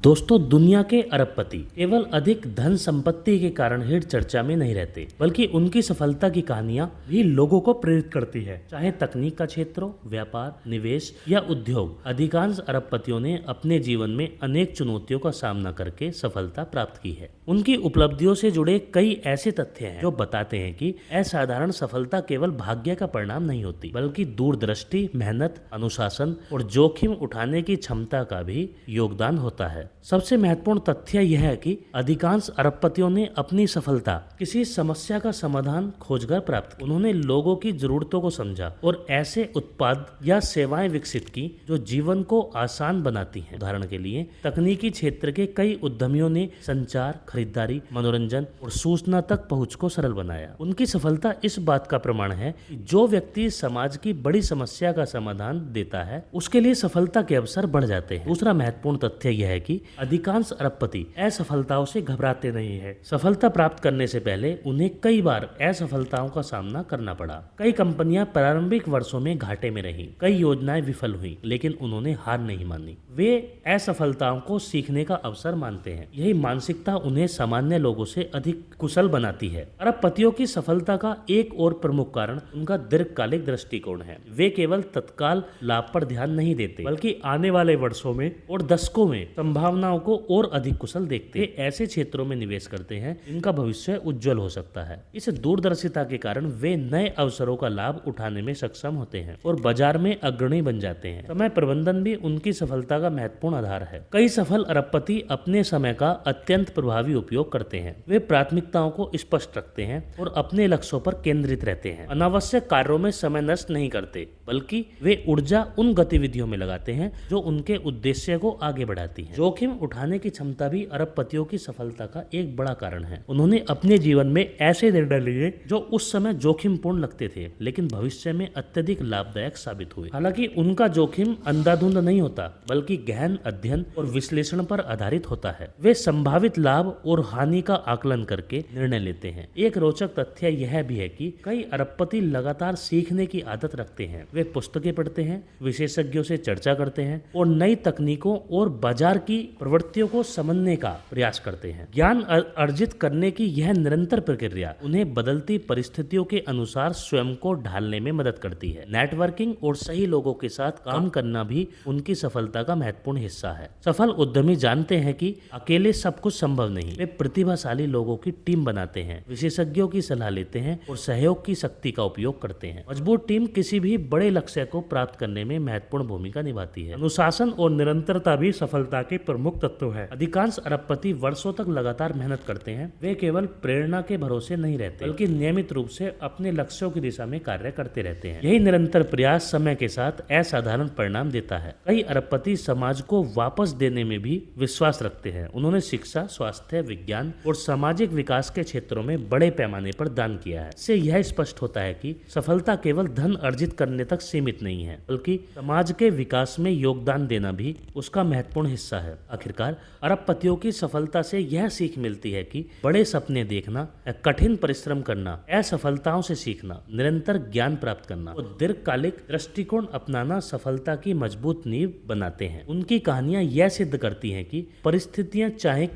दोस्तों, दुनिया के अरबपति केवल अधिक धन संपत्ति के कारण ही चर्चा में नहीं रहते, बल्कि उनकी सफलता की कहानियां भी लोगों को प्रेरित करती है। चाहे तकनीक का क्षेत्र हो, व्यापार, निवेश या उद्योग, अधिकांश अरबपतियों ने अपने जीवन में अनेक चुनौतियों का सामना करके सफलता प्राप्त की है। उनकी उपलब्धियों से जुड़े कई ऐसे तथ्य हैं जो बताते हैं कि असाधारण सफलता केवल भाग्य का परिणाम नहीं होती, बल्कि दूरदृष्टि, मेहनत, अनुशासन और जोखिम उठाने की क्षमता का भी योगदान होता है। सबसे महत्वपूर्ण तथ्य यह है कि अधिकांश अरबपतियों ने अपनी सफलता किसी समस्या का समाधान खोजकर प्राप्त की। उन्होंने लोगों की जरूरतों को समझा और ऐसे उत्पाद या सेवाएं विकसित की जो जीवन को आसान बनाती हैं। उदाहरण के लिए, तकनीकी क्षेत्र के कई उद्यमियों ने संचार, खरीदारी, मनोरंजन और सूचना तक पहुंच को सरल बनाया। उनकी सफलता इस बात का प्रमाण है कि जो व्यक्ति समाज की बड़ी समस्या का समाधान देता है, उसके लिए सफलता के अवसर बढ़ जाते हैं। दूसरा महत्वपूर्ण तथ्य यह है कि अधिकांश अरबपति असफलताओं से घबराते नहीं हैं। सफलता प्राप्त करने से पहले उन्हें कई बार असफलताओं का सामना करना पड़ा। कई कंपनियां प्रारंभिक वर्षों में घाटे में रहीं, कई योजनाएं विफल हुई, लेकिन उन्होंने हार नहीं मानी। वे असफलताओं को सीखने का अवसर मानते हैं। यही मानसिकता उन्हें सामान्य लोगों से अधिक कुशल बनाती है। अरबपतियों की सफलता का एक और प्रमुख कारण उनका दीर्घकालिक दृष्टिकोण है। वे केवल तत्काल लाभ पर ध्यान नहीं देते, बल्कि आने वाले वर्षों में और दशकों में संभावनाओं को और अधिक कुशल देखते हैं। ऐसे क्षेत्रों में निवेश करते हैं जिनका भविष्य उज्जवल हो सकता है। इस दूरदर्शिता के कारण वे नए अवसरों का लाभ उठाने में सक्षम होते हैं और बाजार में अग्रणी बन जाते हैं। समय प्रबंधन भी उनकी सफलता का महत्वपूर्ण आधार है। कई सफल अरबपति अपने समय का अत्यंत प्रभावी उपयोग करते हैं। वे प्राथमिकताओं को स्पष्ट रखते हैं और अपने लक्ष्यों पर केंद्रित रहते हैं। अनावश्यक कार्यों में समय नष्ट नहीं करते, बल्कि वे ऊर्जा उन गतिविधियों में लगाते हैं जो उनके उद्देश्य को आगे बढ़ाती है। जोखिम उठाने की क्षमता भी अरबपतियों की सफलता का एक बड़ा कारण है। उन्होंने अपने जीवन में ऐसे निर्णय लिए जो उस समय जोखिमपूर्ण लगते थे, लेकिन भविष्य में अत्यधिक लाभदायक साबित हुए। हालांकि उनका जोखिम अंधाधुंध नहीं होता, बल्कि गहन अध्ययन और विश्लेषण पर आधारित होता है। वे संभावित लाभ और हानि का आकलन करके निर्णय लेते हैं। एक रोचक तथ्य यह भी है कि कई अरबपति लगातार सीखने की आदत रखते हैं। वे पुस्तकें पढ़ते हैं, विशेषज्ञों से चर्चा करते हैं और नई तकनीकों और बाजार की प्रवृत्तियों को समझने का प्रयास करते हैं। ज्ञान अर्जित करने की यह निरंतर प्रक्रिया उन्हें बदलती परिस्थितियों के अनुसार स्वयं को ढालने में मदद करती है। नेटवर्किंग और सही लोगों के साथ काम करना भी उनकी सफलता का महत्वपूर्ण हिस्सा है। सफल उद्यमी जानते हैं कि अकेले सब कुछ संभव नहीं। वे प्रतिभाशाली लोगों की टीम बनाते हैं, विशेषज्ञों की सलाह लेते हैं और सहयोग की शक्ति का उपयोग करते हैं। मजबूत टीम किसी भी बड़े लक्ष्य को प्राप्त करने में महत्वपूर्ण भूमिका निभाती है। अनुशासन और निरंतरता भी सफलता के प्रमुख तत्व है। अधिकांश अरबपति वर्षों तक लगातार मेहनत करते हैं। वे केवल प्रेरणा के भरोसे नहीं रहते, बल्कि नियमित रूप से अपने लक्ष्यों की दिशा में कार्य करते रहते हैं। यही निरंतर प्रयास समय के साथ असाधारण परिणाम देता है। कई अरबपति समाज को वापस देने में भी विश्वास रखते हैं। उन्होंने शिक्षा, स्वास्थ्य, विज्ञान और सामाजिक विकास के क्षेत्रों में बड़े पैमाने पर दान किया है। इससे यह स्पष्ट होता है कि सफलता केवल धन अर्जित करने तक सीमित नहीं है, बल्कि समाज के विकास में योगदान देना भी उसका महत्वपूर्ण हिस्सा है। आखिरकार अरबपतियों की सफलता से यह सीख मिलती है कि बड़े सपने देखना, कठिन परिश्रम करना, असफलताओं से सीखना, निरंतर ज्ञान प्राप्त करना और दीर्घकालिक दृष्टिकोण अपनाना सफलता की मजबूत नींव बनाते हैं। उनकी कहानियां यह सिद्ध करती हैं कि परिस्थितियां चाहे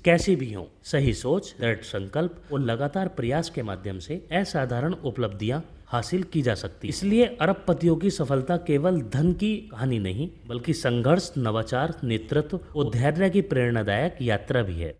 कैसी भी हों, सही सोच, दृढ़ संकल्प और लगातार प्रयास के माध्यम से असाधारण उपलब्धियां हासिल की जा सकती। इसलिए अरबपतियों की सफलता केवल धन की कहानी नहीं, बल्कि संघर्ष, नवाचार, नेतृत्व और धैर्य की प्रेरणादायक यात्रा भी है।